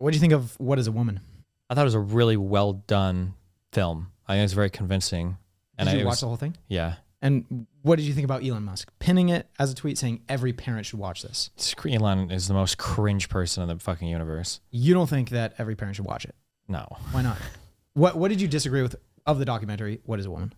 What do you think of What is a Woman? I thought it was a really well done film. I think it was very convincing. And Did you watch the whole thing? Yeah. And what did you think about Elon Musk pinning it as a tweet saying every parent should watch this? Elon is the most cringe person in the fucking universe. You don't think that every parent should watch it? No. Why not? What did you disagree with of the documentary, What is a Woman?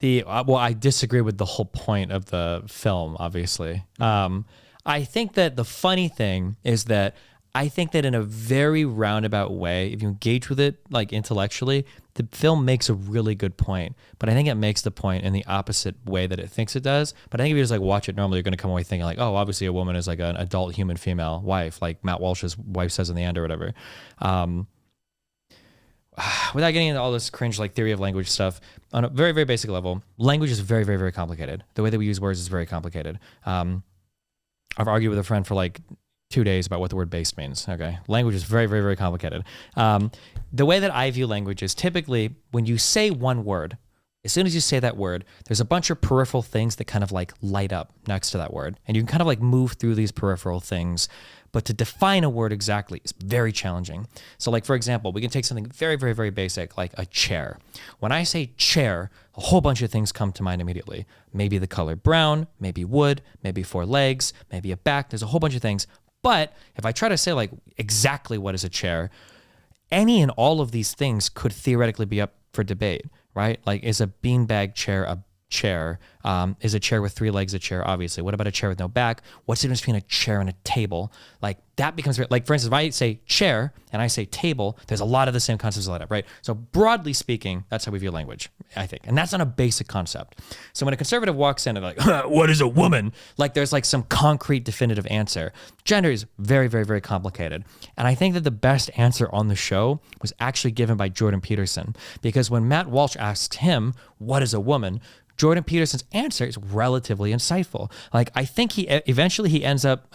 Well, I disagree with the whole point of the film, obviously. I think that the funny thing is that I think that in a very roundabout way, if you engage with it like intellectually, the film makes a really good point. But I think it makes the point in the opposite way that it thinks it does. But I think if you just like watch it normally, you're going to come away thinking like, oh, obviously a woman is like an adult human female wife, like Matt Walsh's wife says in the end or whatever. Without getting into all this cringe like theory of language stuff, on a very, very basic level, language is very, very, very complicated. The way that we use words is very complicated. I've argued with a friend for like 2 days about what the word based means. Okay. Language is very, very, very complicated. The way that I view language is typically when you say one word, as soon as you say that word, there's a bunch of peripheral things that kind of like light up next to that word. And you can kind of like move through these peripheral things. But to define a word exactly is very challenging. So like, for example, we can take something very, very, very basic, like a chair. When I say chair, a whole bunch of things come to mind immediately. Maybe the color brown, maybe wood, maybe 4 legs, maybe a back. There's a whole bunch of things. But if I try to say like exactly what is a chair, any and all of these things could theoretically be up for debate, right? Like, is a beanbag chair a chair? Is a chair with 3 legs a chair? Obviously. What about a chair with no back? What's the difference between a chair and a table? Like, that becomes like, for instance, if I say chair and I say table, there's a lot of the same concepts light up, right? So broadly speaking, that's how we view language, I think. And that's not a basic concept. So when a conservative walks in and like, what is a woman? Like, there's like some concrete definitive answer. Gender is very, very, very complicated. And I think that the best answer on the show was actually given by Jordan Peterson, because when Matt Walsh asked him, what is a woman? Jordan Peterson's answer is relatively insightful. Like, I think he ends up,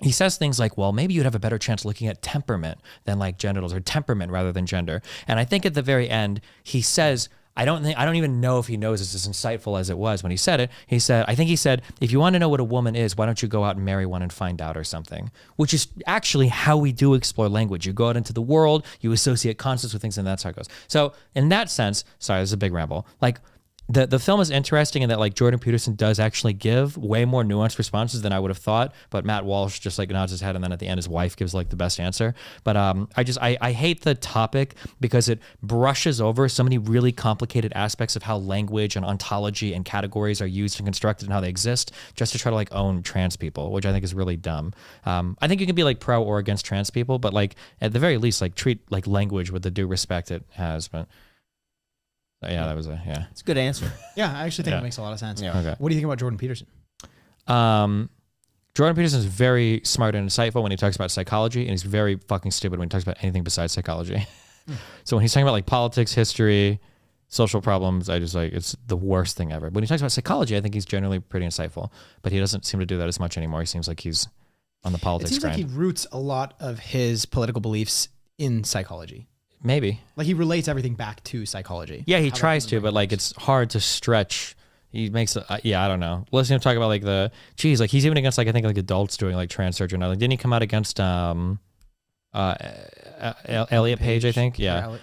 he says things like, well, maybe you'd have a better chance looking at temperament than like genitals, or temperament rather than gender. And I think at the very end, he says, I don't even know if he knows it's as insightful as it was when he said it. I think he said, if you want to know what a woman is, why don't you go out and marry one and find out, or something, which is actually how we do explore language. You go out into the world, you associate concepts with things, and that's how it goes. So in that sense, sorry, this is a big ramble. Like, the film is interesting in that like Jordan Peterson does actually give way more nuanced responses than I would have thought, but Matt Walsh just like nods his head, and then at the end his wife gives like the best answer. But I hate the topic because it brushes over so many really complicated aspects of how language and ontology and categories are used and constructed and how they exist, just to try to like own trans people, which I think is really dumb. I think you can be like pro or against trans people, but like at the very least like treat like language with the due respect it has. But yeah, that was It's a good answer. Yeah, I actually think it makes a lot of sense. Yeah. Okay. What do you think about Jordan Peterson? Jordan Peterson is very smart and insightful when he talks about psychology, and he's very fucking stupid when he talks about anything besides psychology. So when he's talking about like politics, history, social problems, I just like, it's the worst thing ever. When he talks about psychology, I think he's generally pretty insightful, but he doesn't seem to do that as much anymore. He seems like he's on the politics It seems grind. like he roots a lot of his political beliefs in psychology. Maybe. Like, he relates everything back to psychology. Yeah, he tries to, but like it's hard to stretch. He makes, I don't know. Listen to him talk about like like he's even against like, I think like adults doing like trans surgery. Now, like, didn't he come out against Elliot Page, I think? Yeah.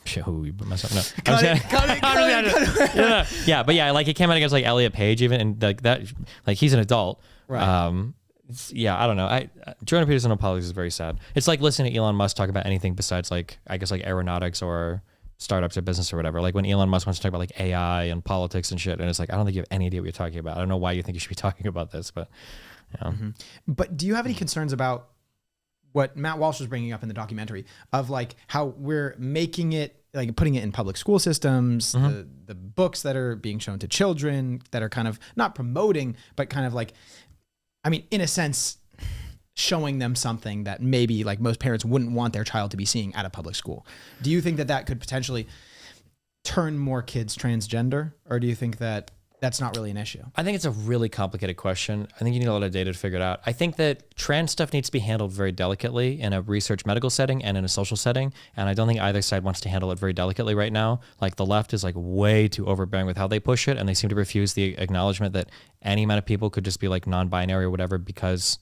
Shit, who we mess up? No. Cut it. Yeah, but yeah, like he came out against like Elliot Page even, and like that, like he's an adult. Right. I don't know. Jordan Peterson on politics is very sad. It's like listening to Elon Musk talk about anything besides like, I guess like aeronautics or startups or business or whatever. Like when Elon Musk wants to talk about like AI and politics and shit, and it's like, I don't think you have any idea what you're talking about. I don't know why you think you should be talking about this, but But do you have any concerns about what Matt Walsh was bringing up in the documentary of like how we're making it, like putting it in public school systems, the books that are being shown to children that are kind of not promoting, but kind of like, I mean, in a sense, showing them something that maybe like most parents wouldn't want their child to be seeing at a public school. Do you think that that could potentially turn more kids transgender, or do you think that that's not really an issue? I think it's a really complicated question. I think you need a lot of data to figure it out. I think that trans stuff needs to be handled very delicately in a research medical setting and in a social setting. And I don't think either side wants to handle it very delicately right now. Like the left is like way too overbearing with how they push it. And they seem to refuse the acknowledgement that any amount of people could just be like non-binary or whatever, because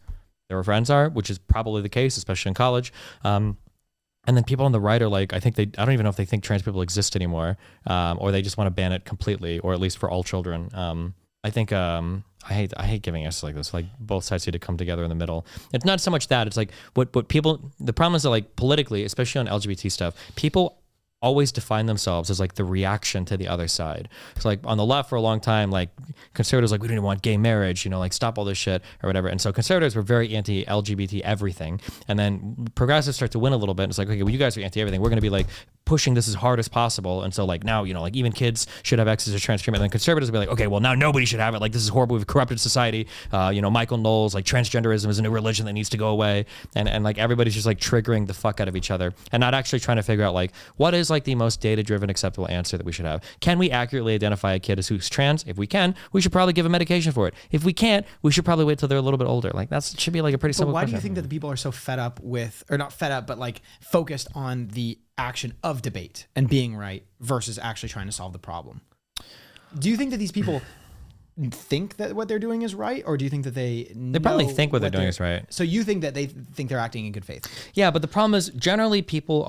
their friends are, which is probably the case, especially in college. And then people on the right are like, I don't even know if they think trans people exist anymore, or they just want to ban it completely, or at least for all children. I think I hate giving answers like this. Like both sides need to come together in the middle. It's not so much that, it's like what people, the problem is that like politically, especially on LGBT stuff, people always define themselves as like the reaction to the other side. So like on the left for a long time, like conservatives like, we don't even want gay marriage, you know, like stop all this shit or whatever. And so conservatives were very anti-LGBT everything. And then progressives start to win a little bit. And it's like, okay, well, you guys are anti-everything. We're going to be like pushing this as hard as possible. And so like now, you know, like even kids should have access to trans treatment. And then conservatives will be like, okay, well now nobody should have it. Like this is horrible. We've corrupted society. You know, Michael Knowles, like transgenderism is a new religion that needs to go away. And like everybody's just like triggering the fuck out of each other and not actually trying to figure out like what is like the most data-driven acceptable answer that we should have. Can we accurately identify a kid as who's trans? If we can, we should probably give a medication for it. If we can't, we should probably wait till they're a little bit older. Like that should be like a pretty simple Why question. do you think that the people are so fed up with, or not fed up, but like focused on the action of debate and being right versus actually trying to solve the problem? Do you think that these people think that what they're doing is right, or do you think that they probably think what they're doing is right? So you think that they think they're acting in good faith? Yeah, but the problem is generally people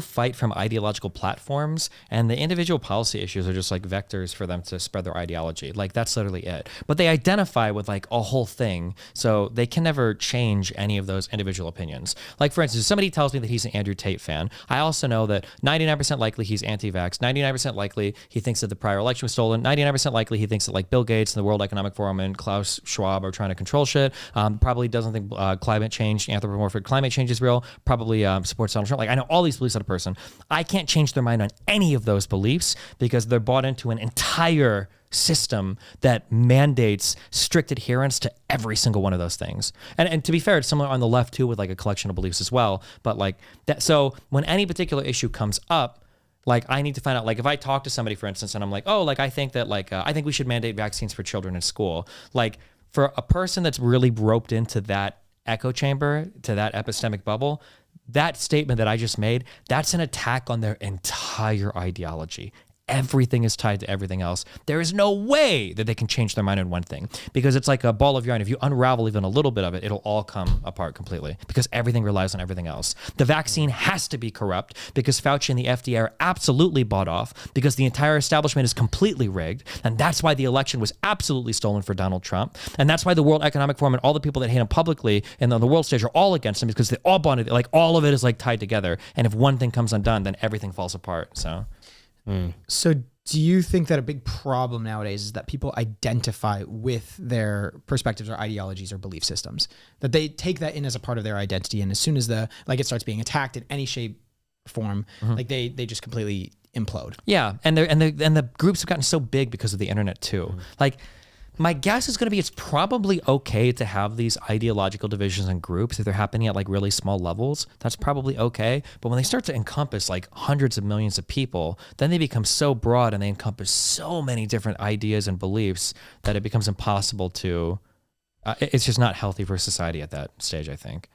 fight from ideological platforms, and the individual policy issues are just like vectors for them to spread their ideology. Like that's literally it. But they identify with like a whole thing, so they can never change any of those individual opinions. Like for instance, if somebody tells me that he's an Andrew Tate fan, I also know that 99% likely he's anti-vax, 99% likely he thinks that the prior election was stolen, 99% likely he thinks that like Bill Gates and the World Economic Forum and Klaus Schwab are trying to control shit. Probably doesn't think climate change, anthropomorphic climate change is real. Probably supports Donald Trump. Like I know all these beliefs on a person. I can't change their mind on any of those beliefs because they're bought into an entire system that mandates strict adherence to every single one of those things. And to be fair, it's similar on the left too with like a collection of beliefs as well. But like that, so when any particular issue comes up, like I need to find out, like if I talk to somebody, for instance, and I'm like, oh, like I think that like, I think we should mandate vaccines for children in school. Like for a person that's really roped into that echo chamber, to that epistemic bubble, that statement that I just made, that's an attack on their entire ideology. Everything is tied to everything else. There is no way that they can change their mind on one thing because it's like a ball of yarn. If you unravel even a little bit of it, it'll all come apart completely because everything relies on everything else. The vaccine has to be corrupt because Fauci and the FDA are absolutely bought off because the entire establishment is completely rigged. And that's why the election was absolutely stolen for Donald Trump. And that's why the World Economic Forum and all the people that hate him publicly and on the world stage are all against him because they all bonded, like all of it is like tied together. And if one thing comes undone, then everything falls apart. So do you think that a big problem nowadays is that people identify with their perspectives or ideologies or belief systems, that they take that in as a part of their identity, and as soon as it starts being attacked in any shape or form, like they just completely implode? Yeah, and the groups have gotten so big because of the internet too. Like my guess is going to be it's probably okay to have these ideological divisions and groups if they're happening at like really small levels. That's probably okay. But when they start to encompass like hundreds of millions of people, then they become so broad and they encompass so many different ideas and beliefs that it becomes impossible to, it's just not healthy for society at that stage, I think.